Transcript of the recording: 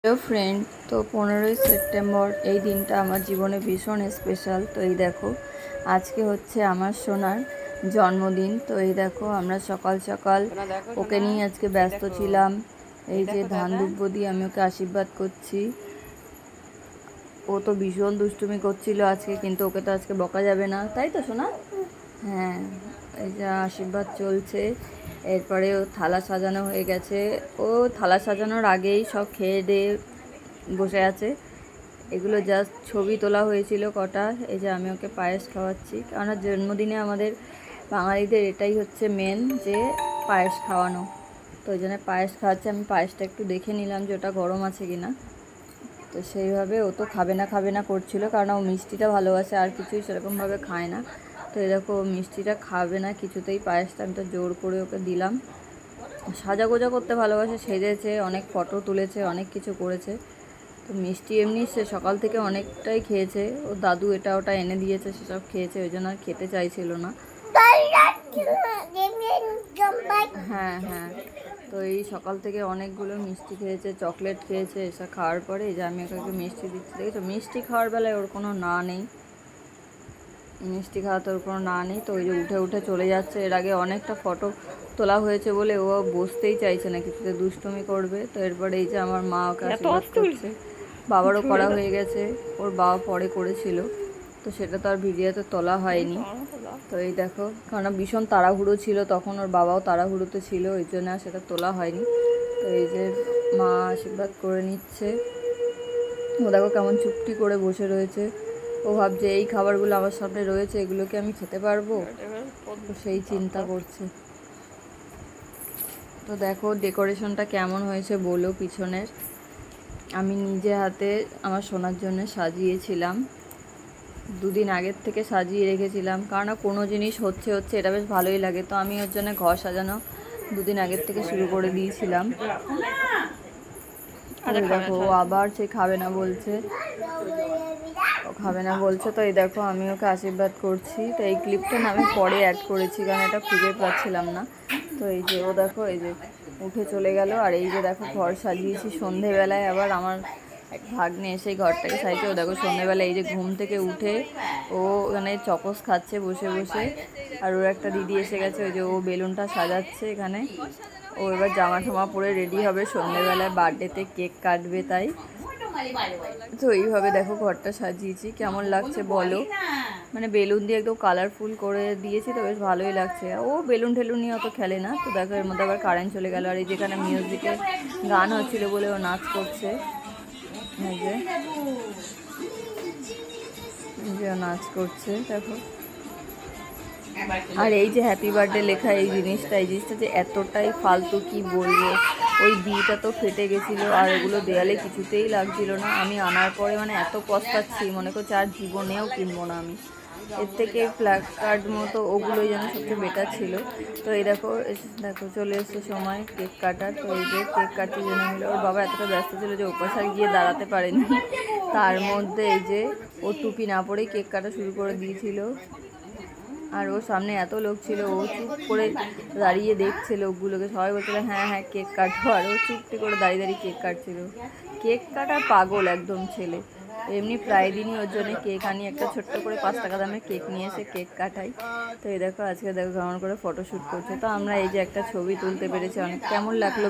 Hello friend, তো 15ই September এই দিনটা আমার জীবনে ভীষণ স্পেশাল। তো এই দেখো, আজকে হচ্ছে আমার সোনার জন্মদিন। তো এই দেখো, আমরা সকাল সকাল ওকে নিয়ে আজকে ব্যস্ত ছিলাম। এই যে ধান দুব্বো দিয়ে আমি ওকে আশীর্বাদ করছি। ও তো ভীষণ দুষ্টুমি করছিল আজকে, কিন্তু ওকে তো আজকে বকা যাবে না, তাই তো সোনা? হ্যাঁ, এই যে আশীর্বাদ চলছে। এরপরে ও থালা সাজানো হয়ে গেছে। ও থালা সাজানোর আগেই সব খেয়ে দিয়ে বসে আছে। এগুলো জাস্ট ছবি তোলা হয়েছিল কটা। এই যে আমি ওকে পায়েস খাওয়াচ্ছি, কারণ জন্মদিনে আমাদের বাঙালিদের এটাই হচ্ছে মেন, যে পায়েস খাওয়ানো। তো ওই জন্য পায়েস খাওয়াচ্ছে। আমি পায়েসটা একটু দেখে নিলাম যে ওটা গরম আছে কি না। তো সেইভাবে ও তো খাবে না করছিল, কারণ ও মিষ্টিটা ভালোবাসে, আর কিছুই সেরকমভাবে খায় না। তো এই দেখো, ও মিষ্টিটা খাবে না কিছুতেই। পায়েসটা আমি তো জোর করে ওকে দিলাম। সাজাগোজা করতে ভালোবাসে, সেজেছে, অনেক ফটো তুলেছে, অনেক কিছু করেছে। তো মিষ্টি এমনি সে সকাল থেকে অনেকটাই খেয়েছে। ও দাদু এটা ওটা এনে দিয়েছে, সেসব খেয়েছে, ওই জন্য আর খেতে চাইছিল না। হ্যাঁ হ্যাঁ, তো এই সকাল থেকে অনেকগুলো মিষ্টি খেয়েছে, চকলেট খেয়েছে। এসব খাওয়ার পরে এই যে আমি ওকে মিষ্টি দিচ্ছি। দেখেছো, মিষ্টি খাওয়ার বেলায় ওর কোনো না নেই, মিষ্টি খাওয়াতে ওর কোনো না নেই। তো ওই যে উঠে উঠে চলে যাচ্ছে। এর আগে অনেকটা ফটো তোলা হয়েছে বলে ও বসতেই চাইছে না, কিছুতে দুষ্টুমি করবে। তো এরপরে এই যে আমার মা ওকে আশীর্বাদ করছে। বাবারও করা হয়ে গেছে, ওর বাবা পরে করেছিল, তো সেটা তো আর ভিডিওতে তোলা হয়নি। তো এই দেখো, কারণ ভীষণ তাড়াহুড়ো ছিল তখন, ওর বাবাও তাড়াহুড়োতে ছিল, ওই জন্য আর সেটা তোলা হয়নি। তো এই যে মা আশীর্বাদ করে নিচ্ছে। ও দেখো কেমন চুপটি করে বসে রয়েছে। ও ভাবছে এই খাবারগুলো আমার সামনে রয়েছে, এগুলোকে আমি খেতে পারবো, তো সেই চিন্তা করছে। তো দেখো ডেকোরেশনটা কেমন হয়েছে বলো পিছনের। আমি নিজে হাতে আমার সোনার জন্য সাজিয়েছিলাম, দুদিন আগের থেকে সাজিয়ে রেখেছিলাম, কারণ কোনো জিনিস হচ্ছে এটা বেশ ভালোই লাগে। তো আমি ওর জন্য ঘর সাজানো দুদিন আগের থেকে শুরু করে দিয়েছিলাম। দেখো ও আবার সে খাবে না বলছে, ও খাবে না বলছে। তো এই দেখো আমি ওকে আশীর্বাদ করছি। তো এই ক্লিপটা না আমি পরে অ্যাড করেছি, কারণ এটা খুঁজে পাচ্ছিলাম না। তো এই যে ও দেখো, এই যে উঠে চলে গেল। আর এই যে দেখো ঘর সাজিয়েছি সন্ধেবেলায়, আবার আমার এক ভাগ্নে এসে ঘরটাকে সাজিয়েছে। ও দেখো সন্ধেবেলায় এই যে ঘুম থেকে উঠে ও ওখানে চকোস খাচ্ছে বসে বসে। আর ওর একটা দিদি এসে গেছে, ওই যে ও বেলুনটা সাজাচ্ছে এখানে। ও এবার জামা ঠামা পরে রেডি হবে, সন্ধেবেলায় বার্থডেতে কেক কাটবে তাই। তো এইভাবে দেখো ঘরটা সাজিয়েছি, কেমন লাগছে বলো। মানে বেলুন দিয়ে একদম কালারফুল করে দিয়েছি, তো বেশ ভালোই লাগছে। ও বেলুন টেলুন নিয়ে অত খেলে না। তো দেখো এর মধ্যে আবার কারেন্ট চলে গেল। আর এই যেখানে মিউজিকে গান হচ্ছিল বলে ও নাচ করছে, এই যে ও নাচ করছে দেখো। আর এই যে হ্যাপি বার্থডে লেখা এই জিনিসটা যে এতটাই ফালতু, কি বলবো। ওই দিটা তো ফেটে গেছিলো, আর ওগুলো দেয়ালে কিছুতেই লাগছিল না। আমি আনার পরে মানে এত পস্তাচ্ছি, মনে করছি আর জীবনেও কিনবো না আমি। এর থেকে ফ্ল্যাগ কার্ড মতো ওগুলোই যেন সবচেয়ে বেটার ছিল। তো এই দেখো, দেখো চলে এসছে সময় কেক কাটার। তো এই যে কেক কাটতে জন্য মিলে ওর বাবা এতটা ব্যস্ত ছিল যে ওপাশে গিয়ে দাঁড়াতে পারেনি। তার মধ্যে এই যে ও টুপি না পরেই কেক কাটা শুরু করে দিয়েছিল। আর ওর সামনে এত লোক ছিল, ও চুপ করে দাঁড়িয়ে দেখছে লোকগুলোকে। সবাই বলছিল হ্যাঁ হ্যাঁ কেক কাটো, আর ও চুপটি করে দাঁড়িয়ে দাঁড়িয়ে কেক কাটছিল। কেক কাটার পাগল একদম ছেলে। এমনি প্রায় দিনই ওর জন্য কেক আনি, একটা ছোট্ট করে 5 টাকা দামের কেক নিয়ে এসে কেক কাটাই। তো এই দেখো আজকে দেখো কেমন করে ফটোশ্যুট করছে। তো আমরা এই যে একটা ছবি তুলতে পেরেছি, অনেক কেমন লাগলো।